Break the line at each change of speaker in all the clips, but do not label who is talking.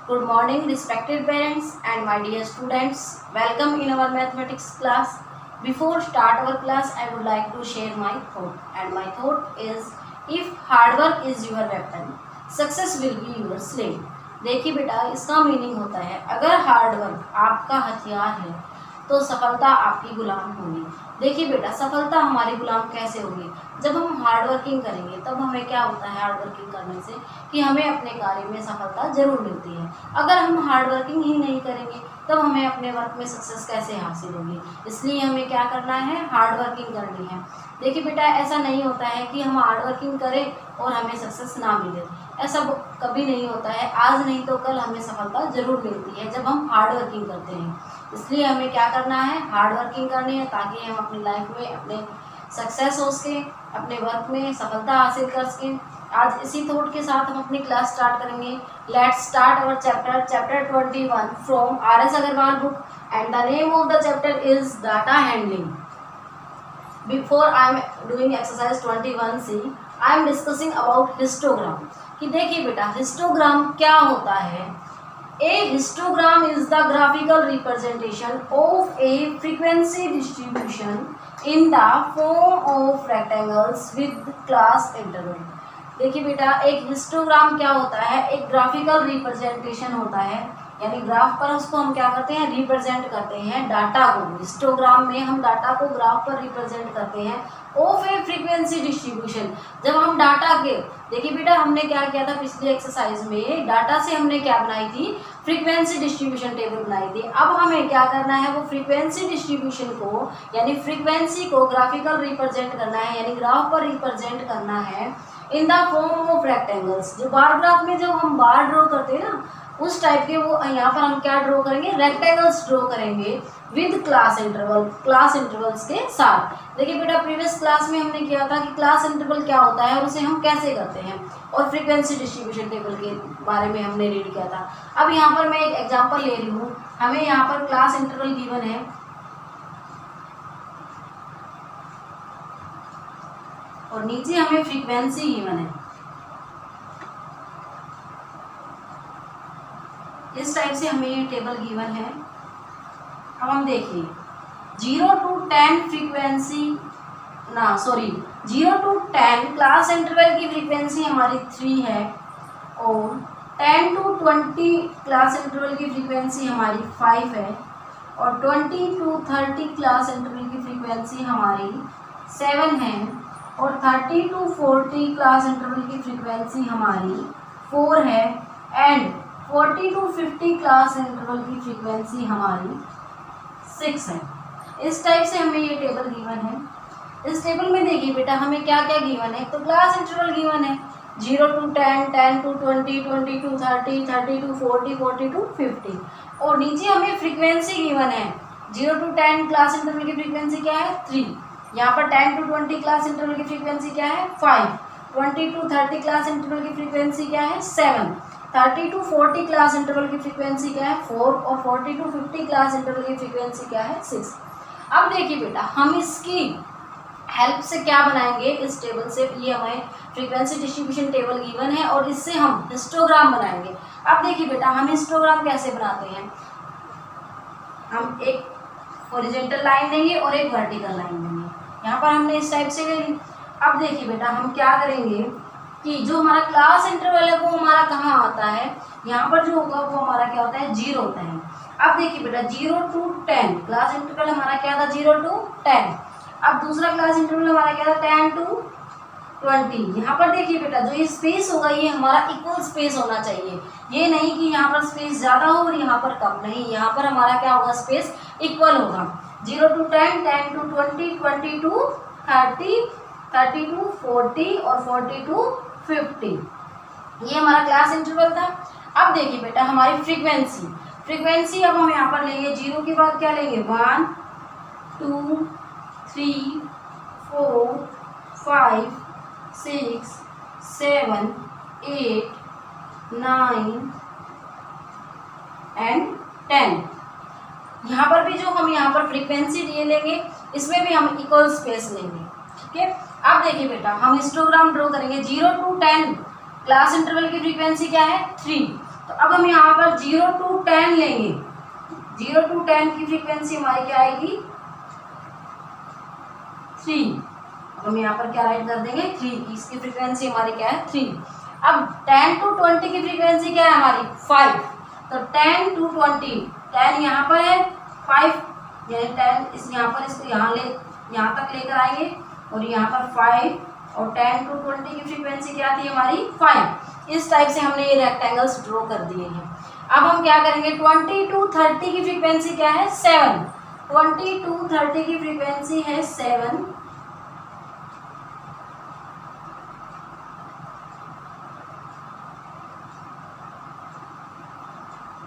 Good morning, respected parents and my dear students. Welcome in our mathematics class. Before start our class, I would like to share my thought. And my thought is, if hard work is your weapon, success will be your slave. देखिए बेटा, इसका meaning होता है अगर hard work आपका हथियार है तो सफलता आपकी गुलाम होगी। देखिए बेटा, सफलता हमारी गुलाम कैसे होगी? जब हम हार्ड वर्किंग करेंगे तब हमें क्या होता है हार्ड वर्किंग करने से कि हमें अपने कार्य में सफलता जरूर मिलती है। अगर हम हार्ड वर्किंग ही नहीं करेंगे तब हमें अपने वर्क में सक्सेस कैसे हासिल होगी? इसलिए हमें क्या करना है, हार्ड वर्किंग करनी है। देखिए बेटा, ऐसा नहीं होता है कि हम हार्ड वर्किंग करें और हमें सक्सेस ना मिले, ऐसा कभी नहीं होता है। आज नहीं तो कल हमें सफलता जरूर मिलती है जब हम हार्ड वर्किंग करते हैं। इसलिए हमें क्या करना है, हार्ड वर्किंग करनी है ताकि हम अपनी लाइफ में अपने सक्सेस हो सके, अपने वर्क में सफलता हासिल कर सकें। आज इसी थॉट के साथ हम अपनी क्लास स्टार्ट करेंगे। Let's start our chapter 21 from RS Agarwal book and the name of the chapter is data handling. Before I am doing exercise 21C, I am discussing about histogram. कि देखिए बेटा, हिस्टोग्राम क्या होता है? A histogram is the graphical representation of a frequency distribution in the form of rectangles with class interval। देखिए बेटा, एक histogram क्या होता है? एक ग्राफिकल रिप्रेजेंटेशन होता है, यानी ग्राफ पर उसको हम क्या करते हैं, रिप्रेजेंट करते हैं डाटा को। हिस्टोग्राम में हम डाटा को ग्राफ पर रिप्रेजेंट करते हैं ऑफ ए फ्रीक्वेंसी डिस्ट्रीब्यूशन। जब हम डाटा के, देखिए बेटा, हमने क्या किया था पिछली एक्सरसाइज में, डाटा से हमने क्या बनाई थी, फ्रीक्वेंसी डिस्ट्रीब्यूशन टेबल बनाई थी। अब हमें क्या करना है, वो फ्रीक्वेंसी डिस्ट्रीब्यूशन को यानी फ्रीक्वेंसी को ग्राफिकल रिप्रेजेंट करना है, यानी ग्राफ पर रिप्रेजेंट करना है in the form of rectangles. जो बार ग्राफ में जब हम बार ड्रॉ करते हैं ना, उस टाइप के वो यहाँ पर हम क्या ड्रॉ करेंगे, रेक्टेंगल्स ड्रॉ करेंगे with class interval, class intervals के साथ। देखिए बेटा, प्रीवियस क्लास में हमने किया था कि क्लास इंटरवल क्या होता है और उसे हम कैसे करते हैं, और फ्रीक्वेंसी डिस्ट्रीब्यूशन टेबल के बारे में हमने रीड किया था। अब यहाँ पर मैं एक एग्जांपल ले रही हूँ। हमें यहाँ पर क्लास इंटरवल गिवन है और नीचे हमें फ्रीक्वेंसी गिवन है। इस टाइप से हमें ये टेबल गिवन है। अब हम देखिए 0 to 10 frequency, 0 to 10 class interval की फ्रीक्वेंसी हमारी 3 है और 10 to 20 क्लास इंटरवल की फ्रीक्वेंसी हमारी 5 है और 20 to 30 क्लास इंटरवल की फ्रीक्वेंसी हमारी 7 है और 30 to 40 क्लास इंटरवल की फ्रीक्वेंसी हमारी 4 है एंड 40 to 50 क्लास इंटरवल की फ्रीक्वेंसी हमारी 6 है। इस टाइप से हमें ये टेबल गिवन है। इस टेबल में देखिए बेटा, हमें क्या क्या गिवन है, तो क्लास इंटरवल गिवन है 0 to 10, 10 to 20, 20 to 30, 30 to 40, 40 to 50 और नीचे हमें फ्रीक्वेंसी गिवन है 0 to 10 क्लास इंटरवल की फ्रीक्वेंसी क्या है, 3। यहाँ पर 10 to 20 क्लास इंटरवल की फ्रीक्वेंसी क्या है, 5। 20 to 30 क्लास इंटरवल की फ्रीक्वेंसी क्या है, 7। 30 to 40 क्लास इंटरवल की फ्रीक्वेंसी क्या है, 4 और 40 to 50 क्लास इंटरवल की फ्रीक्वेंसी क्या है, 6। अब देखिए बेटा, हम इसकी हेल्प से क्या बनाएंगे, इस टेबल से, ये हमें फ्रीक्वेंसी डिस्ट्रीब्यूशन टेबल गिवन है और इससे हम हिस्टोग्राम बनाएंगे। अब देखिए बेटा, हम हिस्टोग्राम कैसे बनाते हैं, हम एक हॉरिजॉन्टल लाइन लेंगे और एक वर्टिकल लाइन लेंगे। यहाँ पर हमने इस टाइप से ले ली। अब देखिए बेटा, हम क्या करेंगे कि जो हमारा क्लास इंटरवल है वो हमारा कहाँ आता है, यहाँ पर जो होगा वो हमारा क्या होता है, 0 होता है। अब देखिए बेटा, 0 to 10 क्लास इंटरवल हमारा क्या था, 0 to 10। अब दूसरा क्लास इंटरवल हमारा क्या था, 10 to 20। यहाँ पर देखिए बेटा, जो ये स्पेस होगा ये हमारा इक्वल स्पेस होना चाहिए। ये नहीं कि यहाँ पर स्पेस ज़्यादा हो और यहाँ पर कम, नहीं, यहाँ पर हमारा क्या होगा, स्पेस इक्वल होगा। 0 to 10, 10 to 20, 20 to 30, 30 to 40 और 40 to 50। ये हमारा क्लास इंटरवल था। अब देखिए बेटा, हमारी फ्रीक्वेंसी अब हम यहाँ पर लेंगे 0 के बाद क्या लेंगे, 1 2 3 4 5 6 7 8 9 एंड 10। यहाँ पर भी जो हम यहाँ पर फ्रीक्वेंसी लिए लेंगे, इसमें भी हम इक्वल स्पेस लेंगे। ठीक है, अब देखिए बेटा, हम हिस्टोग्राम ड्रॉ करेंगे। 0 to 10 क्लास इंटरवल की फ्रीक्वेंसी क्या है, 3। तो अब हम यहाँ पर 0 to 10 लेंगे। 0 to 10 की फ्रीक्वेंसी हमारी क्या आएगी? 3। हम यहाँ पर क्या राइट कर देंगे? 3। इसकी फ्रीक्वेंसी हमारी क्या है? 3। अब 10 to 20 की फ्रीक्वेंसी क्या है हमारी? 5। तो 10 to 20, 10 यहाँ पर है, 5 यानी 10 इस यहाँ पर इसको यहाँ तक लेकर आएंगे और यहाँ पर 5 और 10 to 20 की फ्रीक्वेंसी क्या थी हमारी? 5। इस टाइप से हमने ये रेक्टेंगल्स ड्रॉ कर दिए हैं। अब हम क्या करेंगे? 20 to 30 की फ्रीक्वेंसी क्या है? 7। 20 to 30 की फ्रीक्वेंसी है 7।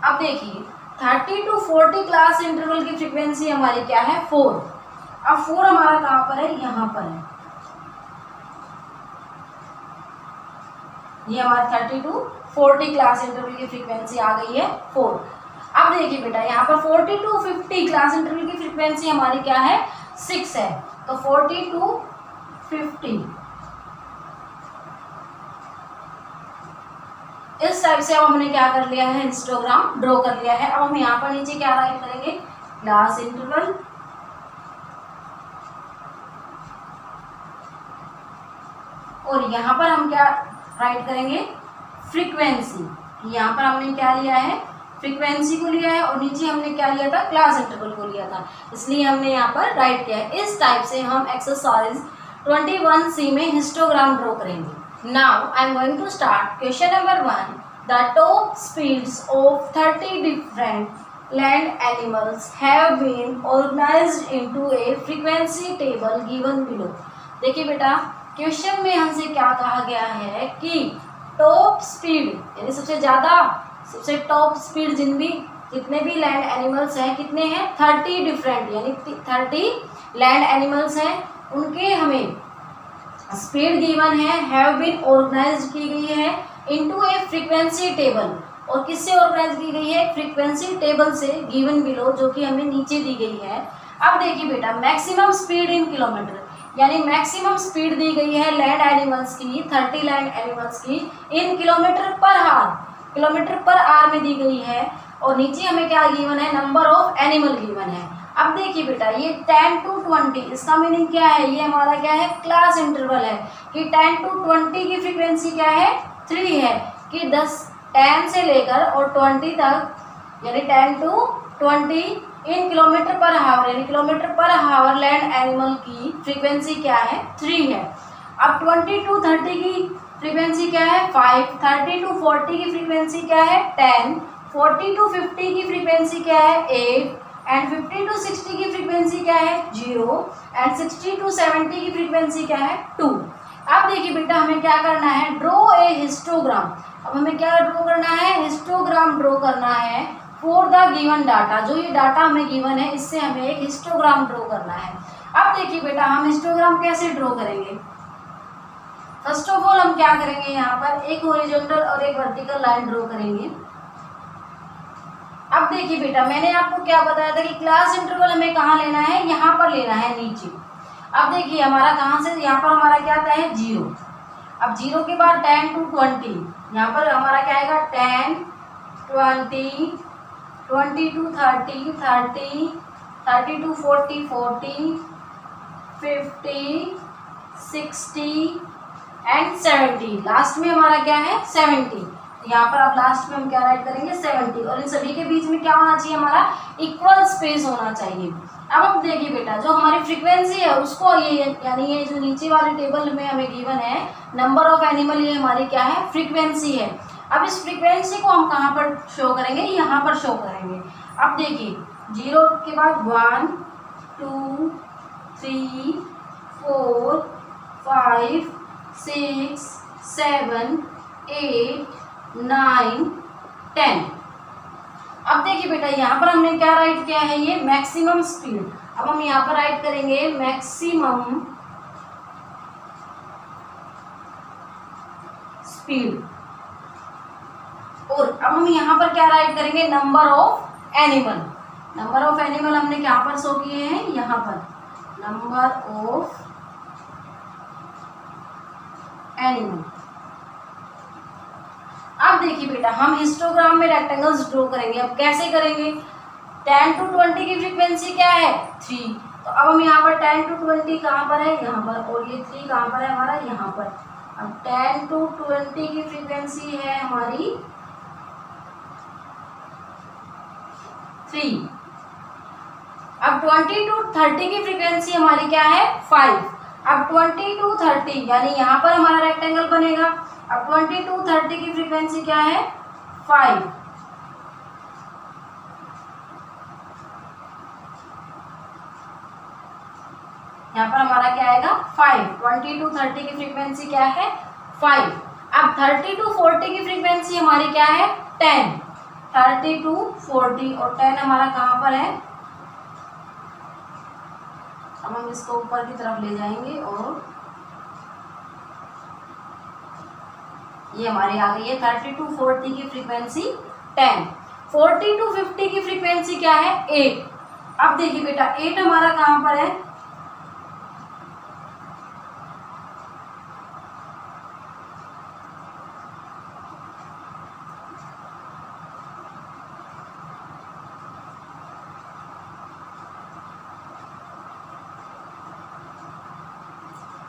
अब देखिए 30 to 40 क्लास इंटरवल की फ्रीक्वेंसी हमारी क्या है? 4। अब 4 हमारा कहाँ पर है? यहाँ पर है। ये हमारी 30 to 40 क्लास इंटरवल की फ्रीक्वेंसी आ गई है 4। अब देखिए बेटा यहाँ पर 40 to 50 क्लास इंटरवल की फ्रीक्वेंसी हमारी क्या है? 6 है। तो 40 to 50 इस टाइप से अब हमने क्या कर लिया है? हिस्टोग्राम ड्रॉ कर लिया है। अब हम यहाँ पर नीचे क्या राइट करेंगे? क्लास इंटरवल और यहाँ पर हम क्या राइट करेंगे? फ्रीक्वेंसी। यहाँ पर हमने क्या लिया है? फ्रीक्वेंसी को लिया है और नीचे हमने क्या लिया था? क्लास इंटरवल को लिया था, इसलिए हमने यहाँ पर राइट किया है। इस टाइप से हम एक्सरसाइज 21C में हिस्टोग्राम ड्रॉ करेंगे। Now I am going to start question number 1. The top speeds of 30 different land animals have been organized into a frequency table given below. देखिए बेटा क्वेश्चन में हमसे क्या कहा गया है कि टॉप स्पीड यानी सबसे टॉप स्पीड जितने भी लैंड एनिमल्स हैं कितने हैं? 30 डिफरेंट यानी 30 लैंड एनिमल्स हैं, उनके हमें स्पीड गिवन है, हैव बीन ऑर्गेनाइज्ड की गई है इनटू ए फ्रीक्वेंसी टेबल। और किससे ऑर्गेनाइज की गई है? फ्रीक्वेंसी टेबल से गिवन बिलो, जो कि हमें नीचे दी गई है। अब देखिए बेटा मैक्सिमम स्पीड इन किलोमीटर यानी मैक्सिमम स्पीड दी गई है लैंड एनिमल्स की, 30 लैंड एनिमल्स की इन किलोमीटर पर आवर में दी गई है। और नीचे हमें क्या गिवन है? नंबर ऑफ एनिमल गिवन है। अब देखिए बेटा ये 10 to 20 इसका मीनिंग क्या है? ये हमारा क्या है? क्लास इंटरवल है कि 10 to 20 की फ्रीक्वेंसी क्या है? 3 है कि 10 से लेकर और 20 तक यानी 10 to 20 इन किलोमीटर पर हावर यानी किलोमीटर पर हावर लैंड एनिमल की फ्रीक्वेंसी क्या है? 3 है। अब 20 to 30 की फ्रीक्वेंसी क्या है? 5। 30 to 40 की फ्रीक्वेंसी क्या है? 10। 40 to 50 की फ्रीक्वेंसी क्या है? 8 एंड 50 to 60 की फ्रीक्वेंसी क्या है? 0 एंड 60 to 70 की फ्रीक्वेंसी क्या है? 2। अब देखिए बेटा हमें क्या करना है? Draw a histogram. अब हमें क्या ड्रॉ करना है? हिस्टोग्राम ड्रॉ करना है फॉर द गिवन डाटा। जो ये डाटा हमें गिवन है इससे हमें एक हिस्टोग्राम ड्रॉ करना है। अब देखिए बेटा हम हिस्टोग्राम कैसे ड्रॉ करेंगे? फर्स्ट ऑफ ऑल हम क्या करेंगे? यहाँ पर एक हॉरिजॉन्टल और एक वर्टिकल लाइन ड्रॉ करेंगे। अब देखिए बेटा मैंने आपको क्या बताया था कि क्लास इंटरवल हमें कहाँ लेना है? यहाँ पर लेना है नीचे। अब देखिए हमारा कहाँ से यहाँ पर हमारा क्या आता है? 0। अब 0 के बाद 10 to 20 यहाँ पर हमारा क्या आएगा? 10 20 20 to 30 30 30 to 40 40 50 60 एंड 70। लास्ट में हमारा क्या है? 70। यहाँ पर अब लास्ट में हम क्या राइट करेंगे? 70। और इन सभी के बीच में क्या होना चाहिए? हमारा इक्वल स्पेस होना चाहिए। अब हम देखिए बेटा जो हमारी फ्रीक्वेंसी है उसको ये यानी ये जो नीचे वाले टेबल में हमें गिवन है नंबर ऑफ एनिमल, ये हमारी क्या है? फ्रीक्वेंसी है। अब इस फ्रीक्वेंसी को हम कहाँ पर शो करेंगे? यहाँ पर शो करेंगे। अब देखिए 0 के बाद 1 2 3 4 5 6 7 8 9 10। अब देखिए बेटा यहाँ पर हमने क्या राइट किया है? ये मैक्सिमम स्पीड। अब हम यहाँ पर राइट करेंगे मैक्सिमम स्पीड। और अब हम यहाँ पर क्या राइट करेंगे? Number of animal. Number of animal हमने क्या पर शो किए हैं? यहाँ पर नंबर ऑफ एनिमल। अब देखिए बेटा, हम हिस्टोग्राम में रेक्टेंगल्स ड्रॉ करेंगे। अब कैसे करेंगे? 10 to 20 की फ्रीक्वेंसी क्या है? 3। तो अब हम यहाँ पर 10 to 20 कहाँ पर है? यहाँ पर। और ये 3 कहाँ पर है हमारा? यहाँ पर। अब 10 to 20 की फ्रीक्वेंसी है हमारी 3। अब 20 to 30 की फ्रीक्वेंसी हमारी क्या है? 5। अब 20 to 30 यानी यहाँ पर हमारा रेक्टेंगल बनेगा। अब 20 to 30 की फ्रीक्वेंसी क्या है? 5। यहाँ पर हमारा क्या आएगा? 5। 20 to 30 की फ्रीक्वेंसी क्या है? 5। अब 30 to 40 की फ्रीक्वेंसी हमारी क्या है? 10। 30 to 40 और 10 हमारा कहाँ पर है? अब हम इसको ऊपर की तरफ ले जाएंगे और ये हमारी आ गई है 30 to 40 की फ्रीक्वेंसी 10। 40 to 50 की फ्रीक्वेंसी क्या है? 8। अब देखिए बेटा, 8 हमारा कहाँ पर है?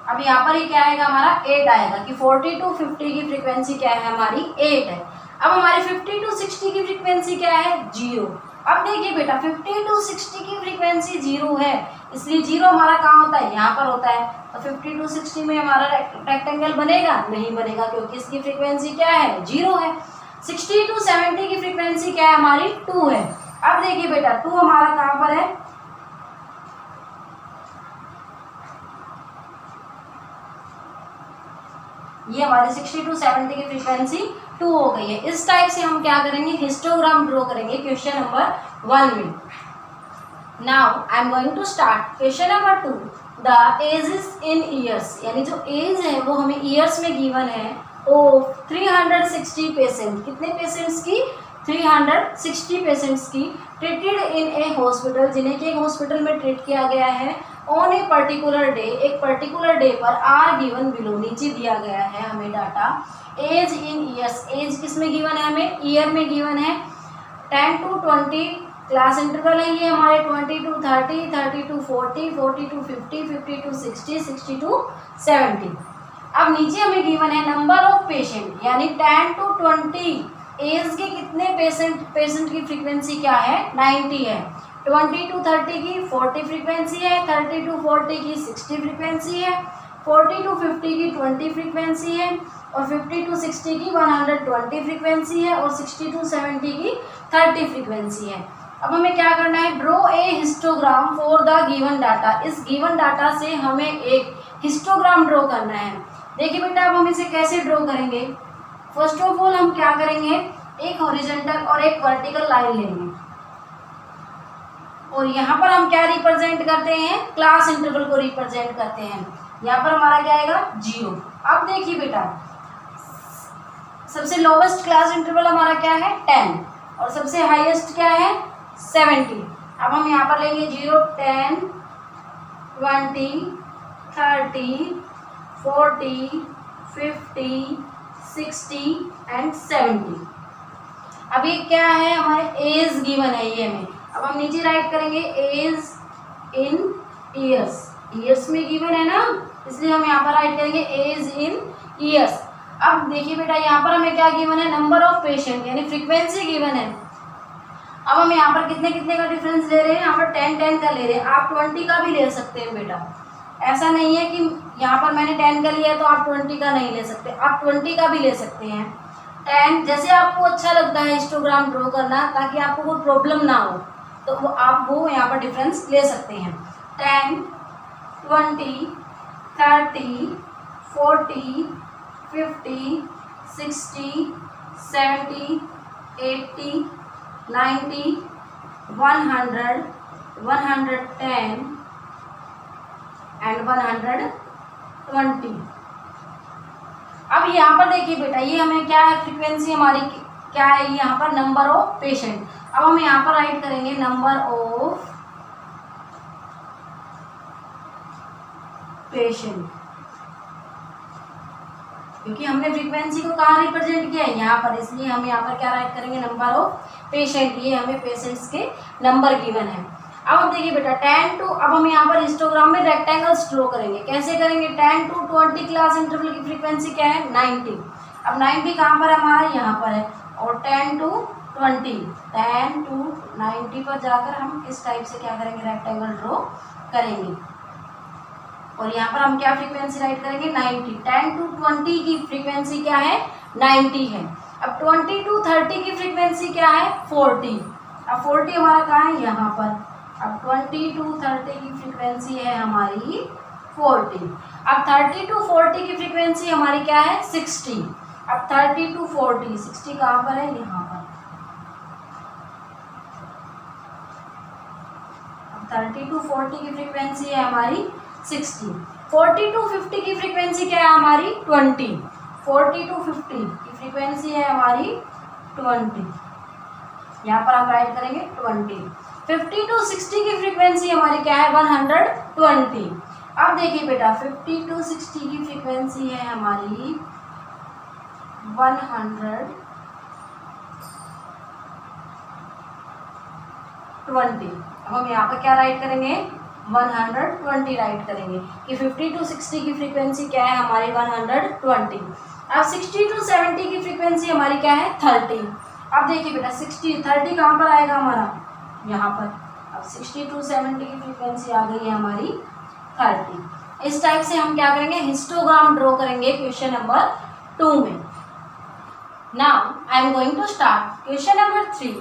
अब यहाँ पर ये क्या आएगा हमारा? 8 आएगा कि 40 to 50 की फ्रीक्वेंसी क्या है हमारी? 8 है। अब हमारी 50 to 60 की फ्रीक्वेंसी क्या है? 0। अब देखिए बेटा, 50 to 60 की फ्रीक्वेंसी 0 है, इसलिए 0 हमारा कहाँ होता है? यहाँ पर होता है। तो 50 to 60 में हमारा रेक्टेंगल बनेगा? नहीं बनेगा, क्योंकि इसकी फ्रीक्वेंसी क्या है? 0 है। 60 to 70 की फ्रीक्वेंसी क्या है हमारी? 2 है। अब देखिए बेटा, 2 हमारा कहाँ पर है? ये हमारे 60 to 70 की फ्रीक्वेंसी 2 हो गई है। इस टाइप से हम क्या करेंगे? हिस्टोग्राम ड्रॉ करेंगे क्वेश्चन नंबर 1 में। Now I am going to start question number 2। The age is in years, यानी जो एज है वो हमें ईयर्स में गिवन है। ऑफ 360 पेशेंट, कितने पेशेंट्स की? 360 पेशेंट्स की, ट्रीटेड इन ए हॉस्पिटल, जिन्हें कि एक हॉस्पिटल में ट्रीट किया गया है। ऑन ए पर्टिकुलर डे, एक पर्टिकुलर डे पर आर गिवन बिलो, नीचे दिया गया है हमें data. Age in years, age किस में गिवन है हमें? ईयर में गिवन है। 10 to 20 क्लास इंटरवल है ये हमारे। 20 to 30, 30 to 40, 40 to 50, 50 to 60, 60 to 70। अब नीचे हमें गिवन है नंबर ऑफ पेशेंट, यानी 10 to 20 एज के कितने पेशेंट की फ्रीक्वेंसी क्या है? 90 है। 20 to 30 की 40 फ्रीक्वेंसी है, 30 to 40 की 60 फ्रीक्वेंसी है, 40 to 50 की 20 फ्रीक्वेंसी है, और 50 to 60 की 120 फ्रीक्वेंसी है, और 60 to 70 की 30 फ्रीक्वेंसी है। अब हमें क्या करना है? Draw a histogram for the given data. इस गिवन डाटा से हमें एक हिस्टोग्राम ड्रॉ करना है। देखिए बेटा, अब हम इसे कैसे ड्रॉ करेंगे? फर्स्ट ऑफ ऑल हम क्या करेंगे? एक हॉरिजॉन्टल और एक वर्टिकल लाइन लेंगे, और यहाँ पर हम क्या रिप्रेजेंट करते हैं? क्लास इंटरवल को रिप्रेजेंट करते हैं। यहाँ पर हमारा क्या आएगा? 0। अब देखिए बेटा, सबसे लोवेस्ट क्लास इंटरवल हमारा क्या है? 10, और सबसे हाईएस्ट क्या है? 70। अब हम यहाँ पर लेंगे 0, 10, 20, 30, 40, 50, 60 एंड 70। अब ये क्या है? हमारे एज गिवन है ये हमें। अब हम नीचे राइट करेंगे एज इन ईयर्स, ईयर्स में गिवन है ना, इसलिए हम यहाँ पर राइट करेंगे एज इन ईयर्स। अब देखिए बेटा, यहाँ पर हमें क्या गिवन है? नंबर ऑफ पेशेंट, यानी फ्रीक्वेंसी गिवन है। अब हम यहाँ पर कितने कितने का डिफरेंस ले रहे हैं? यहाँ पर 10 का ले रहे हैं। आप 20 का भी ले सकते हैं बेटा, ऐसा नहीं है कि यहाँ पर मैंने 10 का लिया है तो आप 20 का नहीं ले सकते, आप 20 का भी ले सकते हैं। 10 जैसे आपको अच्छा लगता है हिस्टोग्राम ड्रॉ करना, ताकि आपको कोई प्रॉब्लम ना हो, तो आप वो यहाँ पर डिफरेंस ले सकते हैं। 10, 20, 30, 40, 50, 60, 70, 80, 90, 100, 110 एंड 120। अब यहाँ पर देखिए बेटा, ये हमें क्या है? फ्रीक्वेंसी हमारी क्या है? यहाँ पर नंबर ऑफ पेशेंट। अब हम यहाँ पर राइट करेंगे नंबर ऑफ पेशेंट, क्योंकि हमने फ्रीक्वेंसी को कहाँ रिप्रेजेंट किया है, यहाँ पर, इसलिए हम यहाँ पर क्या राइट करेंगे, नंबर ऑफ पेशेंट। ये हमें पेशेंट्स के नंबर गिवन है। अब देखिए बेटा 10 to, अब हम यहाँ पर हिस्टोग्राम में रेक्टेंगल्स ड्रॉ करेंगे। कैसे करेंगे, 10 to 20 क्लास इंटरवल की फ्रीक्वेंसी क्या है, 90। अब 90 कहाँ पर हमारा, यहाँ पर है, और 10 to 20, 10 to 90 पर जाकर हम इस टाइप से क्या करेंगे, रेक्टेंगल ड्रॉ करेंगे। और यहाँ पर हम क्या फ्रीक्वेंसी राइट करेंगे, 90। 10 to 20 की फ्रीक्वेंसी क्या है, 90 है। अब 20 to 30 की फ्रीक्वेंसी क्या है, 40। अब 40 हमारा कहाँ है, यहाँ पर। अब 20 to 30 की फ्रीक्वेंसी है हमारी 40। अब 30 to 40 की फ्रीक्वेंसी हमारी क्या है, 60। अब 30 to 40, 60 कहाँ पर है, यहाँ पर। अब 30 to 40 की फ्रीक्वेंसी है हमारी 60। 40 to 50 की फ्रीक्वेंसी क्या है हमारी, 20। 40 to 50 की फ्रीक्वेंसी है हमारी 20। यहाँ पर हम राइट करेंगे 20। 50 to 60 की फ्रीक्वेंसी हमारी क्या है, 120। अब देखिए बेटा 50 to 60 की फ्रीक्वेंसी है हमारी 120। अब हम यहाँ पर क्या राइट करेंगे, 120 राइट करेंगे कि 50 to 60 की फ्रीक्वेंसी क्या है हमारी, 120। अब 60 to 70 की फ्रीक्वेंसी हमारी क्या है, 30। अब देखिए बेटा 30 कहाँ पर आएगा हमारा, यहाँ पर। अब 60 to 70 की फ्रीक्वेंसी आ गई है हमारी 30। इस टाइप से हम क्या करेंगे, हिस्टोग्राम ड्रॉ करेंगे क्वेश्चन नंबर 2 में। Now I am going to start question number 3।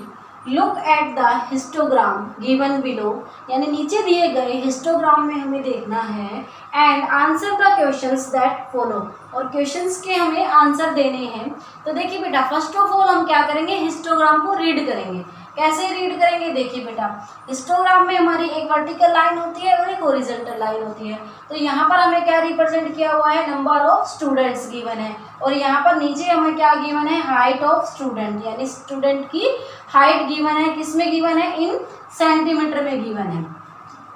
Look at the histogram given below, यानी नीचे दिए गए हिस्टोग्राम में हमें देखना है, and answer the questions that follow, और क्वेश्चंस के हमें आंसर देने हैं। तो देखिए बेटा फर्स्ट ऑफ ऑल हम क्या करेंगे, हिस्टोग्राम को रीड करेंगे। कैसे रीड करेंगे, देखिए बेटा हिस्टोग्राम में हमारी एक वर्टिकल लाइन होती है और एक हॉरिजॉन्टल लाइन होती है। तो यहाँ पर हमें क्या रिप्रेजेंट किया हुआ है, नंबर ऑफ स्टूडेंट्स गिवन है, और यहाँ पर नीचे हमें क्या गिवन है, हाइट ऑफ स्टूडेंट, यानी स्टूडेंट की हाइट गिवन है। किसमें गिवन है, इन सेंटीमीटर में गिवन है।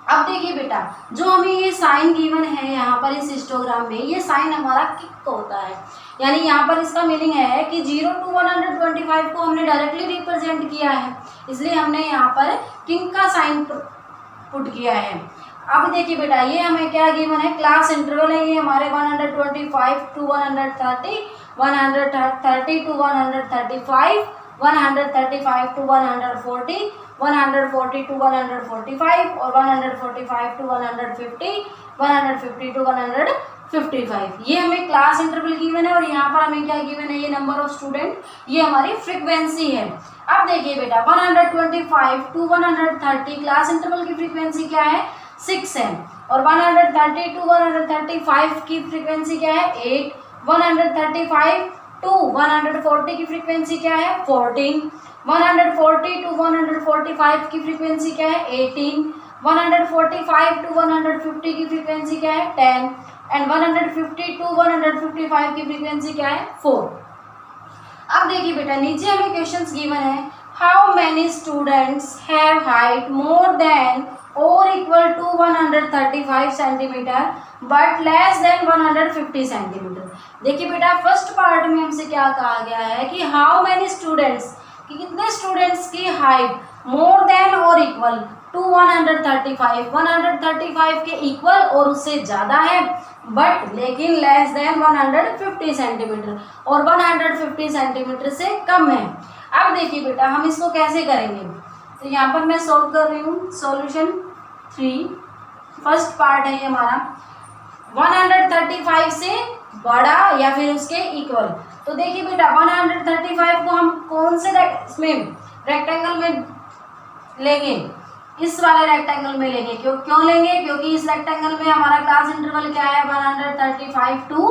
अब देखिए बेटा जो हमें ये साइन गिवन है यहाँ पर इस हिस्टोग्राम में, ये साइन हमारा किक होता है, यानी यहाँ पर इसका मीनिंग है कि 0 to 125 को हमने डायरेक्टली रिप्रेजेंट किया है, इसलिए हमने यहाँ पर किंग का साइन पुट किया है। अब देखिए बेटा ये हमें क्या गिवन है, क्लास इंटरवल है ये हमारे 125 to 130, 130 to 135, 135 to 140, 140 to 145 और 145 to 150, 150 to 155। ये हमें क्लास इंटरवल गिवन है, और यहाँ पर हमें क्या गिवन है, ये नंबर ऑफ स्टूडेंट, ये हमारी फ्रीक्वेंसी है। अब देखिए बेटा 125 to 130 क्लास इंटरवल की फ्रीक्वेंसी क्या है, 6 है, और 130 to 135 की फ्रीक्वेंसी क्या है, 8, 135 to 140 की फ्रीक्वेंसी क्या है, 14, 140 to 145 की फ्रीक्वेंसी क्या है, 18, 145 to 150 की फ्रीक्वेंसी क्या है, 10, एंड 150 to 155 की फ्रीक्वेंसी क्या है, 4। अब देखिए बेटा नीचे हमें क्वेश्चंस गिवन है, how many students have height more than और equal to 135 centimetre but less than 150 centimetre. देखिए बेटा फर्स्ट पार्ट में हमसे क्या कहा गया है कि हाउ मैनी स्टूडेंट्स, कि कितने स्टूडेंट्स की हाइट मोर देन और इक्वल टू 135 के इक्वल और उससे ज़्यादा है, बट लेकिन लेस देन 150 सेंटीमीटर और 150 सेंटीमीटर से कम है। अब देखिए बेटा हम इसको कैसे करेंगे, तो यहाँ पर मैं सॉल्व कर रही हूँ सॉल्यूशन 3। फर्स्ट पार्ट है ये हमारा 135 से बड़ा या फिर उसके इक्वल। तो देखिए बेटा 135 को हम कौन से इसमें रेक्टेंगल में लेंगे, इस वाले रेक्टेंगल में लेंगे। क्यों लेंगे, क्योंकि इस रेक्टेंगल में हमारा क्लास इंटरवल क्या है 135 to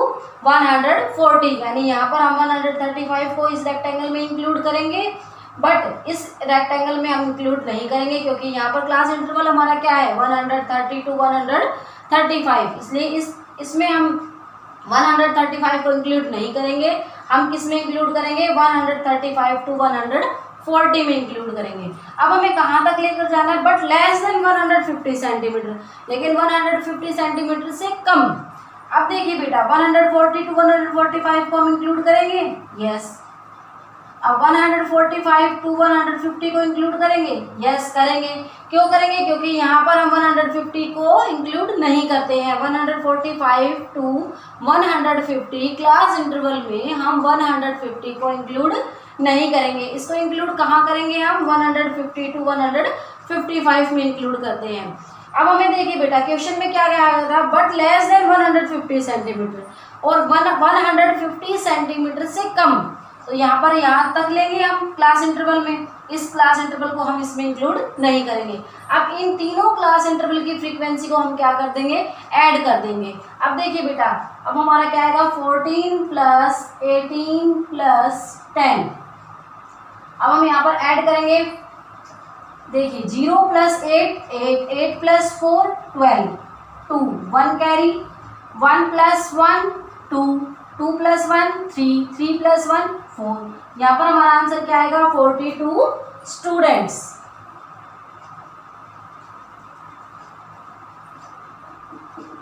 140, यानी यहाँ पर हम 135 को इस रेक्टेंगल में इंक्लूड करेंगे, बट इस रेक्टेंगल में हम इंक्लूड नहीं करेंगे क्योंकि यहाँ पर क्लास इंटरवल हमारा क्या है 130 to 135, इसलिए इसमें हम 135 को इंक्लूड नहीं करेंगे। हम किस में इंक्लूड करेंगे, 135 to 140 में इंक्लूड करेंगे। अब हमें कहाँ तक लेकर जाना है, बट लेस देन 150 सेंटीमीटर, लेकिन 150 सेंटीमीटर से कम। अब देखिए बेटा 140 टू 145 को हम इंक्लूड करेंगे, यस। अब 145 टू 150 को इंक्लूड करेंगे, यस करेंगे। क्यों करेंगे? क्योंकि यहाँ पर हम 150 को इंक्लूड नहीं करते हैं। 145 टू 150 क्लास इंटरवल में हम 150 को इंक्लूड नहीं करेंगे। इसको इंक्लूड कहाँ करेंगे? हम 150 टू 155 में इंक्लूड करते हैं। अब हमें देखिए बेटा क्वेश्चन में क्या क्या आया था, बट लेस देन 150 सेंटीमीटर, और 150 सेंटीमीटर से कम। तो यहाँ पर यहाँ तक लेंगे हम क्लास इंटरवल में, इस क्लास इंटरवल को हम इसमें इंक्लूड नहीं करेंगे। अब इन तीनों क्लास इंटरवल की फ्रीक्वेंसी को हम क्या कर देंगे? ऐड कर देंगे। अब देखिए बेटा अब हमारा क्या आएगा? 14 प्लस 18 प्लस 10। अब हम यहाँ पर ऐड करेंगे, देखिए 0 plus 8 8 8 plus 4 12 2 1 carry 1 plus 1 2 2 plus 1 3 3 plus 1 4। यहाँ पर हमारा आंसर क्या आएगा? 42 स्टूडेंट्स।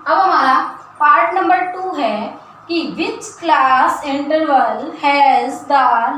अब हमारा पार्ट नंबर 2 है कि which class interval has the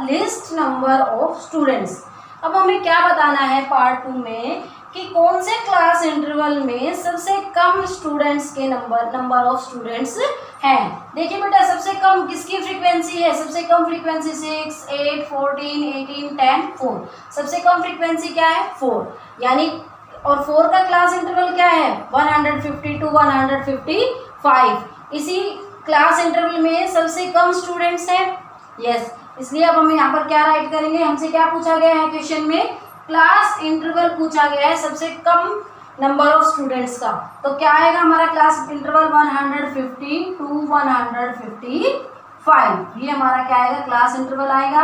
list number of students. अब हमें क्या बताना है पार्ट 2 में कि कौन से क्लास इंटरवल में सबसे कम स्टूडेंट्स के नंबर ऑफ स्टूडेंट्स हैं। देखिए बेटा सबसे कम किसकी फ्रीक्वेंसी है? सबसे कम फ्रीक्वेंसी 6 8 14 18 10 4। सबसे कम फ्रीक्वेंसी क्या है? 4। यानी और 4 का क्लास इंटरवल क्या है? 150 टू 155। इसी क्लास इंटरवल में सबसे कम स्टूडेंट्स हैं, यस। इसलिए अब हम यहाँ पर क्या राइट करेंगे? हमसे क्या पूछा गया है क्वेश्चन में? क्लास इंटरवल पूछा गया है सबसे कम नंबर ऑफ स्टूडेंट्स का। तो क्या आएगा हमारा क्लास इंटरवल? 150 टू 155। ये हमारा क्या आएगा? क्लास इंटरवल आएगा।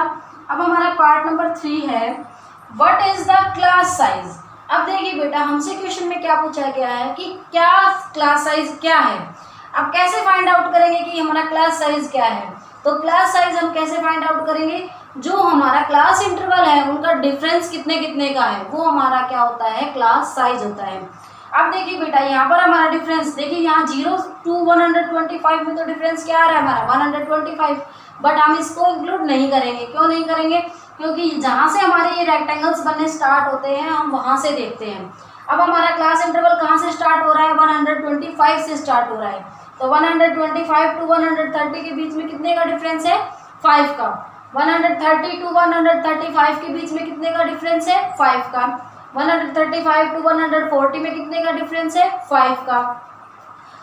अब हमारा पार्ट नंबर 3 है, what is the class size. अब देखिए बेटा हमसे क्वेश्चन में क्या पूछा गया है कि क्या क्लास साइज क्या है। अब कैसे फाइंड आउट करेंगे कि हमारा क्लास साइज क्या है? तो क्लास साइज हम कैसे फाइंड आउट करेंगे? जो हमारा क्लास इंटरवल है उनका डिफरेंस कितने कितने का है वो हमारा क्या होता है? क्लास साइज होता है। अब देखिए बेटा यहाँ पर हमारा डिफरेंस, देखिए यहाँ 0 टू 125 में तो डिफरेंस क्या आ रहा है हमारा? 125। बट हम इसको इंक्लूड नहीं करेंगे। क्यों नहीं करेंगे? क्योंकि जहाँ से हमारे ये रेक्टेंगल्स बनने स्टार्ट होते हैं हम वहाँ से देखते हैं। अब हमारा क्लास इंटरवल कहाँ से स्टार्ट हो रहा है? 125 से स्टार्ट हो रहा है। तो 125 टू 130 के बीच में कितने का डिफरेंस है? 5 का। 130 टू 135 के बीच में कितने का डिफरेंस है? 5 का। 135 टू 140 में कितने का डिफरेंस है? 5 का।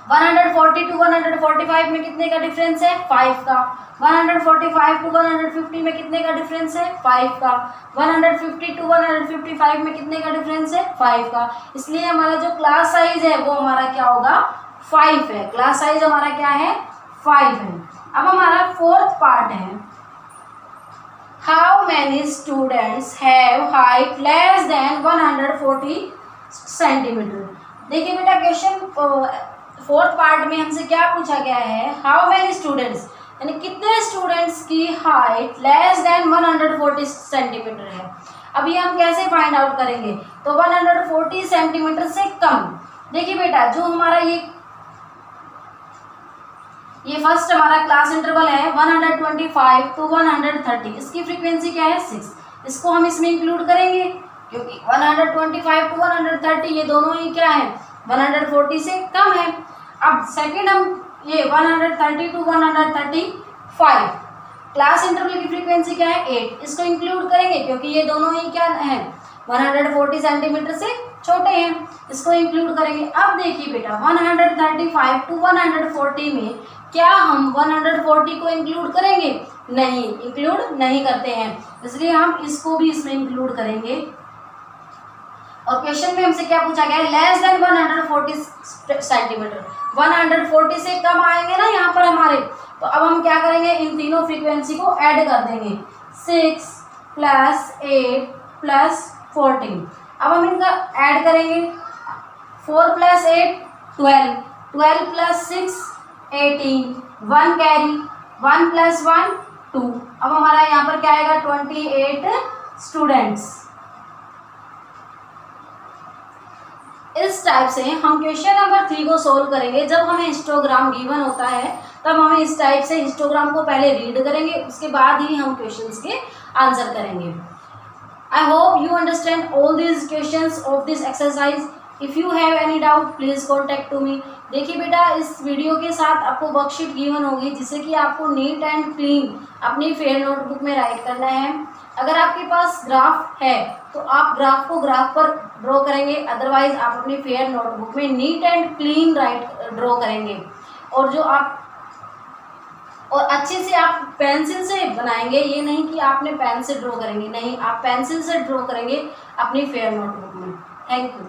140 टू 145 में कितने का डिफरेंस है? 5 का। 145 टू 150 में कितने का डिफरेंस है? 5 का। 150 टू 155 में कितने का डिफरेंस है? 5 का। इसलिए हमारा जो क्लास साइज है वो हमारा क्या होगा? 5 है। क्लास साइज हमारा क्या है? 5 है। अब हमारा फोर्थ पार्ट है, how many students have height less than 140 centimetre. देखिए बेटा क्वेश्चन फोर्थ पार्ट में हमसे क्या पूछा गया है? हाउ मैनी स्टूडेंट्स, यानी कितने स्टूडेंट्स की हाइट लेस देन 140 सेंटीमीटर है। अभी हम कैसे फाइंड आउट करेंगे? तो 140 सेंटीमीटर से कम। देखिए बेटा जो हमारा ये फर्स्ट हमारा क्लास इंटरवल है 125 टू 130। इसकी फ्रीक्वेंसी क्या है? 6। इसको हम इसमें इंक्लूड करेंगे क्योंकि 125 टू 130 ये दोनों ही क्या है? 140 से कम है। अब सेकंड हम ये 130 टू 135 क्लास इंटरवल की फ्रीक्वेंसी क्या है? 8। इसको इंक्लूड करेंगे क्योंकि ये दोनों ही क्या है? 140 सेंटीमीटर से छोटे हैं। इसको इंक्लूड करेंगे। अब देखिए बेटा 135 टू 140 में क्या हम 140 को इंक्लूड करेंगे? नहीं, इंक्लूड नहीं करते हैं। इसलिए हम इसको भी इसमें इंक्लूड करेंगे। और क्वेश्चन में हमसे क्या पूछा गया है? Less than 140 centimetre. 140 से कम आएंगे ना यहाँ पर हमारे, तो अब हम क्या करेंगे? इन तीनों फ्रीक्वेंसी को ऐड कर देंगे। 6 प्लस 8 प्लस 14। अब हम इनका ऐड करेंगे। 4 प्लस 8 12, 12 प्लस 6 18, 1 कैरी, 1 प्लस 1 2। अब हमारा यहाँ पर क्या आएगा? 28 स्टूडेंट्स। इस टाइप से हम क्वेश्चन नंबर 3 को सोल्व करेंगे। जब हमें हिस्टोग्राम गिवन होता है तब हमें इस टाइप से हिस्टोग्राम को पहले रीड करेंगे, उसके बाद ही हम क्वेश्चंस के आंसर करेंगे। I hope you understand all these questions of this exercise. If you have any doubt please contact to me. देखिए बेटा, इस वीडियो के साथ आपको वर्कशीट गिवन होगी जिससे कि आपको नीट एंड क्लीन अपनी फेयर नोटबुक में राइट करना है। अगर आपके पास ग्राफ है तो आप ग्राफ को ग्राफ पर ड्रॉ करेंगे, अदरवाइज आप अपनी फेयर नोटबुक में नीट एंड क्लीन ड्रॉ करेंगे। और अच्छे से आप पेंसिल से बनाएंगे, ये नहीं कि आपने पेन से ड्रॉ करेंगे, नहीं, आप पेंसिल से ड्रॉ करेंगे अपनी फेयर नोटबुक में। Thank you.